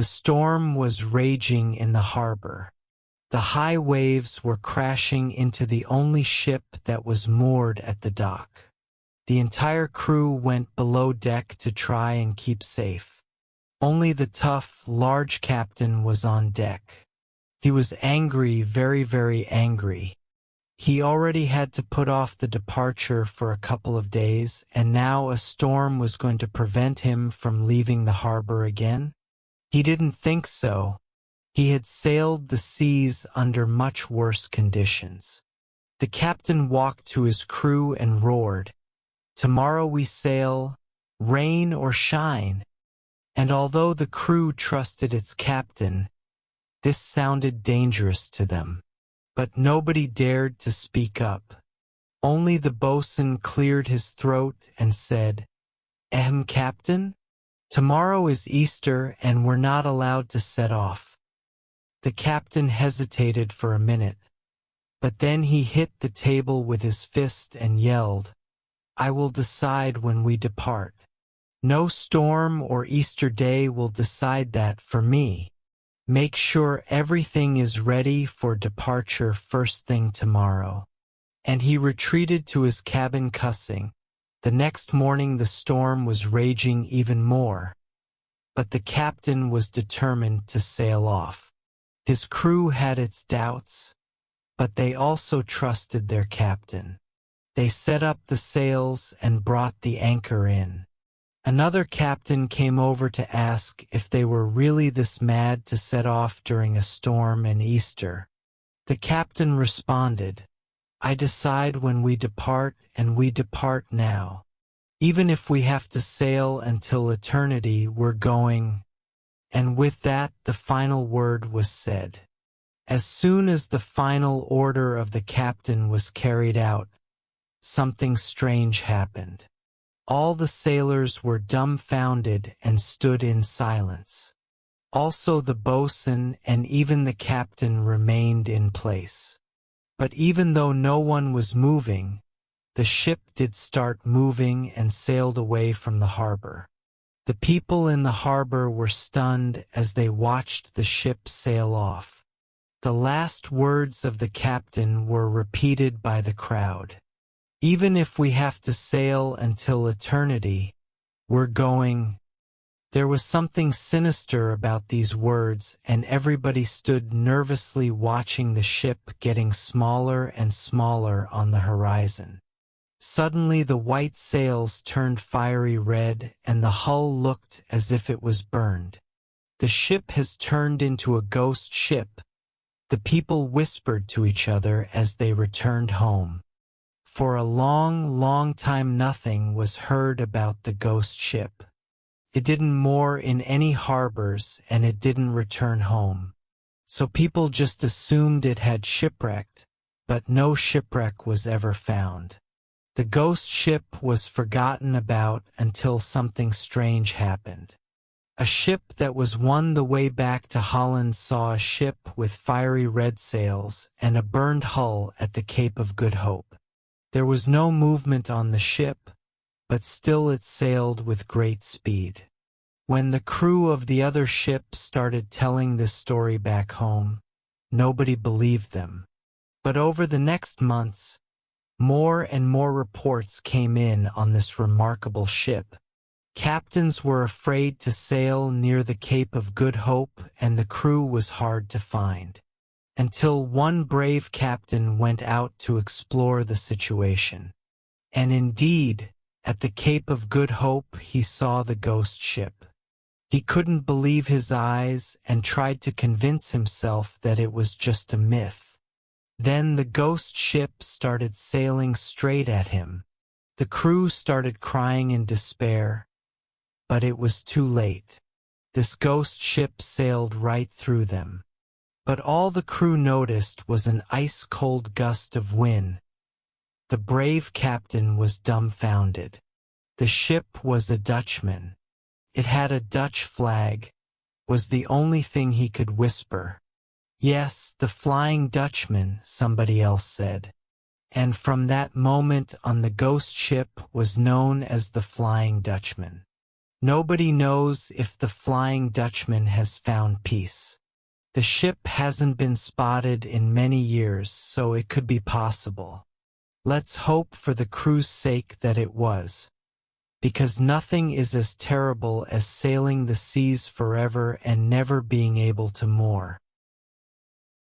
The storm was raging in the harbor. The high waves were crashing into the only ship that was moored at the dock. The entire crew went below deck to try and keep safe. Only the tough, large captain was on deck. He was angry, very, very angry. He already had to put off the departure for a couple of days, and now a storm was going to prevent him from leaving the harbor again? He didn't think so. He had sailed the seas under much worse conditions. The captain walked to his crew and roared, "Tomorrow we sail, rain or shine." And although the crew trusted its captain, this sounded dangerous to them. But nobody dared to speak up. Only the boatswain cleared his throat and said, Captain? Tomorrow is Easter and we're not allowed to set off." The captain hesitated for a minute, but then he hit the table with his fist and yelled, "I will decide when we depart. No storm or Easter day will decide that for me. Make sure everything is ready for departure first thing tomorrow." And he retreated to his cabin cussing. The next morning the storm was raging even more. But the captain was determined to sail off. His crew had its doubts, but they also trusted their captain. They set up the sails and brought the anchor in. Another captain came over to ask if they were really this mad to set off during a storm and Easter. The captain responded, "I decide when we depart, and we depart now. Even if we have to sail until eternity, we're going." And with that, the final word was said. As soon as the final order of the captain was carried out, something strange happened. All the sailors were dumbfounded and stood in silence. Also the boatswain and even the captain remained in place. But even though no one was moving, the ship did start moving and sailed away from the harbor. The people in the harbor were stunned as they watched the ship sail off. The last words of the captain were repeated by the crowd. "Even if we have to sail until eternity, we're going." There was something sinister about these words, and everybody stood nervously watching the ship getting smaller and smaller on the horizon. Suddenly the white sails turned fiery red, and the hull looked as if it was burned. "The ship has turned into a ghost ship," the people whispered to each other as they returned home. For a long, long time nothing was heard about the ghost ship. It didn't moor in any harbors, and it didn't return home. So people just assumed it had shipwrecked, but no shipwreck was ever found. The ghost ship was forgotten about until something strange happened. A ship that was on the way back to Holland saw a ship with fiery red sails and a burned hull at the Cape of Good Hope. There was no movement on the ship, but still it sailed with great speed. When the crew of the other ship started telling this story back home, nobody believed them. But over the next months, more and more reports came in on this remarkable ship. Captains were afraid to sail near the Cape of Good Hope, and the crew was hard to find. Until one brave captain went out to explore the situation. And indeed, at the Cape of Good Hope he saw the ghost ship. He couldn't believe his eyes and tried to convince himself that it was just a myth. Then the ghost ship started sailing straight at him. The crew started crying in despair, but it was too late. This ghost ship sailed right through them. But all the crew noticed was an ice-cold gust of wind. The brave captain was dumbfounded. The ship was a Dutchman. It had a Dutch flag, was the only thing he could whisper. "Yes, the Flying Dutchman," somebody else said. And from that moment on, the ghost ship was known as the Flying Dutchman. Nobody knows if the Flying Dutchman has found peace. The ship hasn't been spotted in many years, so it could be possible. Let's hope for the crew's sake that it was, because nothing is as terrible as sailing the seas forever and never being able to moor.